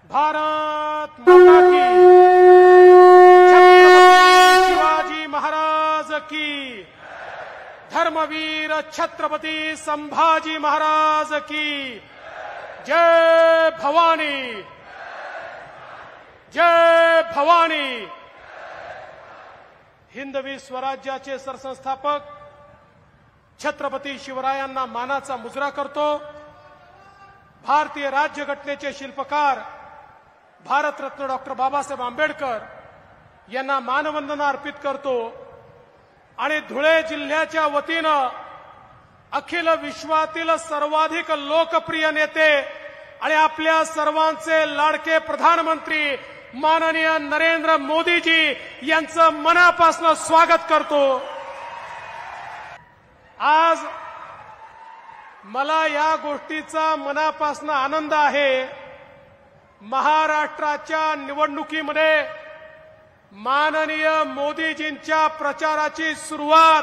भारत माता की, छत्रपती शिवाजी महाराज की, धर्मवीर छत्रपती संभाजी महाराज की, जय भवानी, जय भवानी। हिंदवी स्वराज्याचे सरसंस्थापक छत्रपती शिवरायांना मानाचा मुजरा करतो। भारतीय राज्यघटनेचे शिल्पकार भारतरत्न डॉक्टर बाबासाहेब आंबेडकर यांना मानवंदना अर्पित करतो आणि धुळे जिल्ह्याच्या वतीनं अखिल विश्वातील सर्वाधिक लोकप्रिय नेते आणि आपल्या सर्वांचे लाडके प्रधानमंत्री माननीय नरेंद्र मोदीजी यांचं मनापासून स्वागत करतो। आज मला या गोष्टीचा मनापासून आनंद आहे, महाराष्ट्राच्या निवडणुकीमध्ये माननीय मोदीजींच्या प्रचाराची सुरुवात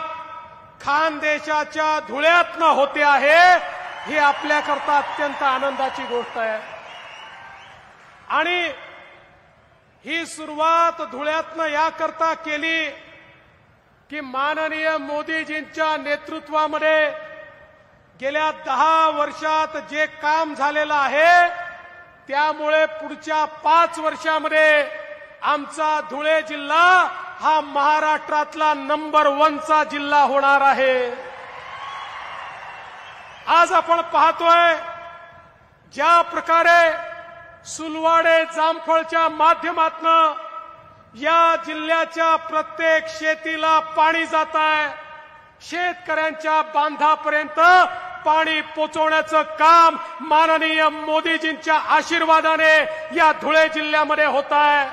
खानदेशाच्या धुळ्यातनं होते आहे, ही आपल्याकरता अत्यंत आनंदाची गोष्ट आहे। आणि ही सुरुवात धुळ्यातनं याकरता केली की माननीय मोदीजींच्या नेतृत्वामध्ये गेल्या 10 वर्षात जे काम झालेलं आहे त्यामुळे पुढच्या 5 वर्षामध्ये आमचा धुळे जिल्हा हा महाराष्ट्रातला नंबर 1 चा जिल्हा होणार आहे। आज आपण पाहतोय ज्या प्रकारे सुलवाडे जामफळच्या माध्यमातून या जिल्ह्याच्या प्रत्येक शेतीला पाणी जात आहे, शेतकऱ्यांच्या बांधापर्यंत पाणी पोहोचवण्याचं काम माननीय मोदीजींच्या आशीर्वादाने या धुळे जिल्ह्यामध्ये होत आहे।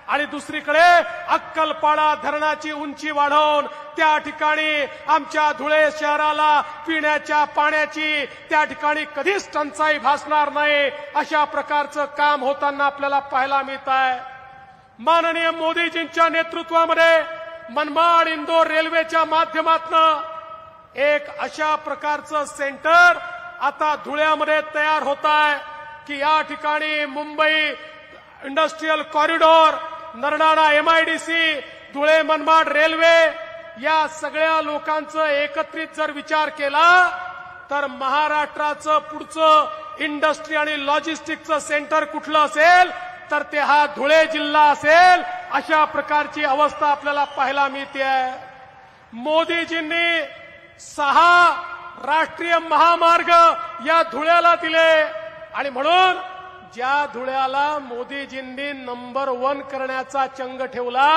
आणि दुसरीकडे अक्कलपाडा धरणाची उंची वाढवून त्या ठिकाणी आमच्या धुळे शहराला पिण्याच्या पाण्याची त्या ठिकाणी कधीच टंचाई भासणार नाही अशा प्रकारचं काम होताना आपल्याला पाहायला मिळत आहे। माननीय मोदीजींच्या नेतृत्वामध्ये मनमाड इंदोर रेल्वेच्या माध्यमातून एक अशा प्रकारचं सेंटर आता धुळ्यामध्ये तयार होत आहे की या ठिकाणी Mumbai industrial corridor, Nardana MIDC, Dhule Manmad railway या सगळ्या लोकांचं एकत्रित जर विचार केला तर महाराष्ट्राचं पुढचं इंडस्ट्री आणि लॉजिस्टिकचं सेंटर कुठलं असेल तर ते हा धुळे जिल्हा असेल, अशा प्रकारची अवस्था आपल्याला पाहायला मिळते आहे। मोदीजींनी 6 राष्ट्रीय महामार्ग या धुळ्याला दिले आणि म्हणून ज्या धुळ्याला मोदीजींनी नंबर 1 करण्याचा चंग ठेवला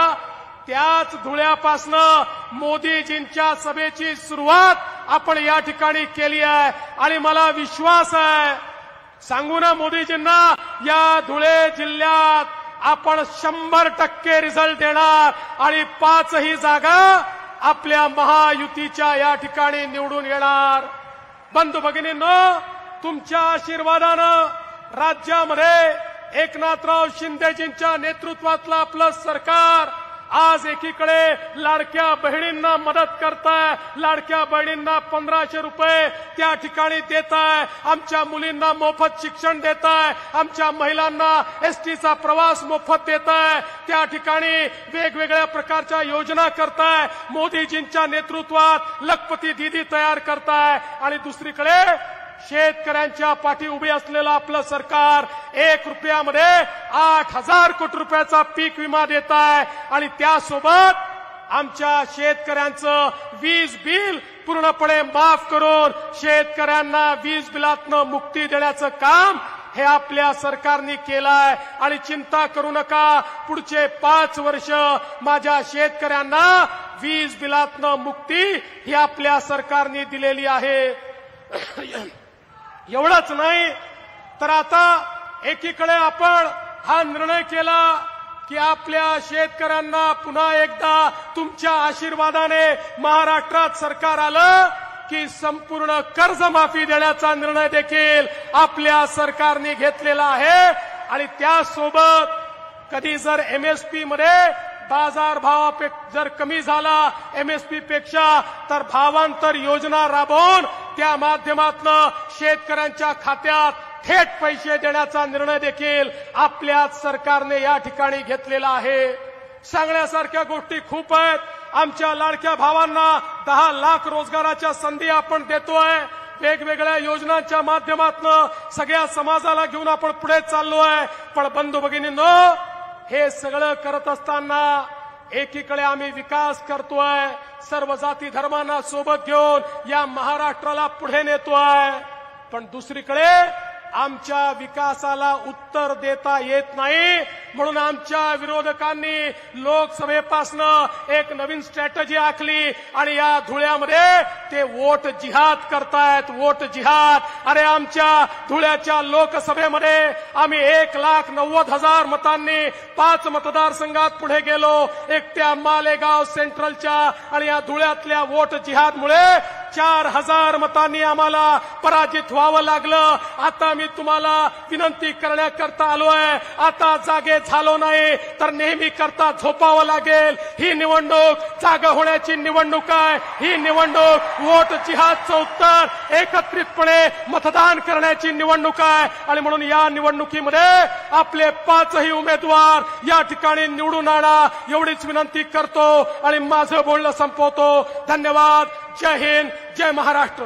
त्याच धुळ्यापासनं मोदीजींच्या सभेची सुरुवात आपण या ठिकाणी केली आहे। आणि मला विश्वास आहे, सांगू ना मोदीजींना, या धुळे जिल्ह्यात आपण 100% रिझल्ट देणार आणि 5ही जागा आपल्या महायुतीच्या या ठिकाणी निवडून येणार। बंधू भगिनींनो, तुमच्या आशीर्वादानं राज्यामध्ये एकनाथराव शिंदेजींच्या नेतृत्वातलं आपलं सरकार आज एकीकडे लाडक्या बहिणींना मदत करताय, लाडक्या बहिणींना 1500 रुपये त्या ठिकाणी देताय, आमच्या मुलींना मोफत शिक्षण देताय, आमच्या महिलांना एसटीचा प्रवास मोफत देताय, त्या ठिकाणी वेगवेगळ्या प्रकारच्या योजना करताय, मोदीजींच्या नेतृत्वात लखपती दीदी तयार करताय। आणि दुसरीकडे शेतकऱ्यांच्या पाठी उभी असलेलं आपलं सरकार 1 रुपयामध्ये 8000 कोटी रुपयाचा पीक विमा देत आहे आणि त्यासोबत आमच्या शेतकऱ्यांचं वीज बिल पूर्णपणे माफ करून शेतकऱ्यांना वीज बिलातनं मुक्ती देण्याचं काम हे आपल्या सरकारने केलं आहे। आणि चिंता करू नका, पुढचे 5 वर्ष माझ्या शेतकऱ्यांना वीज बिलातनं मुक्ती ही आपल्या सरकारने दिलेली आहे। एवढंच नाही तर आता एकीकडे आपण हा निर्णय केला की आपल्या शेतकऱ्यांना पुन्हा एकदा तुमच्या आशीर्वादाने महाराष्ट्रात सरकार आलं की संपूर्ण कर्जमाफी देण्याचा निर्णय देखील आपल्या सरकारने घेतलेला आहे। आणि त्यासोबत कधी जर एमएसपी मध्ये बाजारभावापेक्षा जर कमी झाला एमएसपी पेक्षा तर भावांतर योजना राबवून त्या माध्यमातून शेतकऱ्यांच्या खात्यात थेट पैसे देण्याचा निर्णय देखील आपल्याच सरकारने या ठिकाणी घेतलेला आहे। सांगण्यासारख्या गोष्टी खूप आहेत। आमच्या लाडक्या भावांना 10 लाख रोजगाराच्या संधी आपण देतोय। वेगवेगळ्या योजनांच्या माध्यमातून सगळ्या समाजाला घेऊन आपण पुढे चाललोय। पण बंधू भगिनींनो, हे सगळं करत असताना एकीकडे आम्ही विकास करतोय, सर्व जाती धर्मांना सोबत घेऊन या महाराष्ट्राला पुढे नेतोय, पण दुसरीकडे आमच्या विकासाला उत्तर देता येत नाही। म्हणून आमच्या विरोधकांनी लोकसभेपासून एक नवीन स्ट्रॅटेजी आखली आणि या धुळ्यामध्ये ते वोट जिहाद करतायत। वोट जिहाद। अरे आमच्या धुळ्याच्या लोकसभेमध्ये आम्ही 1,90,000 मतांनी 5 मतदारसंघात पुढे गेलो। एकट्या मालेगाव सेंट्रलच्या आणि या धुळ्यातल्या वोट जिहादमुळे 4,000 मतांनी आम्हाला पराजित व्हावं लागलं। आता मी तुम्हाला विनंती करण्याकरता आलोय, आता जागे झालो नाही तर नेहमी करता झोपावं लागेल। ही निवडणूक जागा होण्याची निवडणूक आहे। ही निवडणूक वोट जिहादचं उत्तर एकत्रितपणे मतदान करण्याची निवडणूक आहे आणि म्हणून या निवडणुकीमध्ये आपले 5ही उमेदवार या ठिकाणी निवडून आणा एवढीच विनंती करतो आणि माझं बोलणं संपवतो। धन्यवाद। जय हिंद, जय महाराष्ट्र।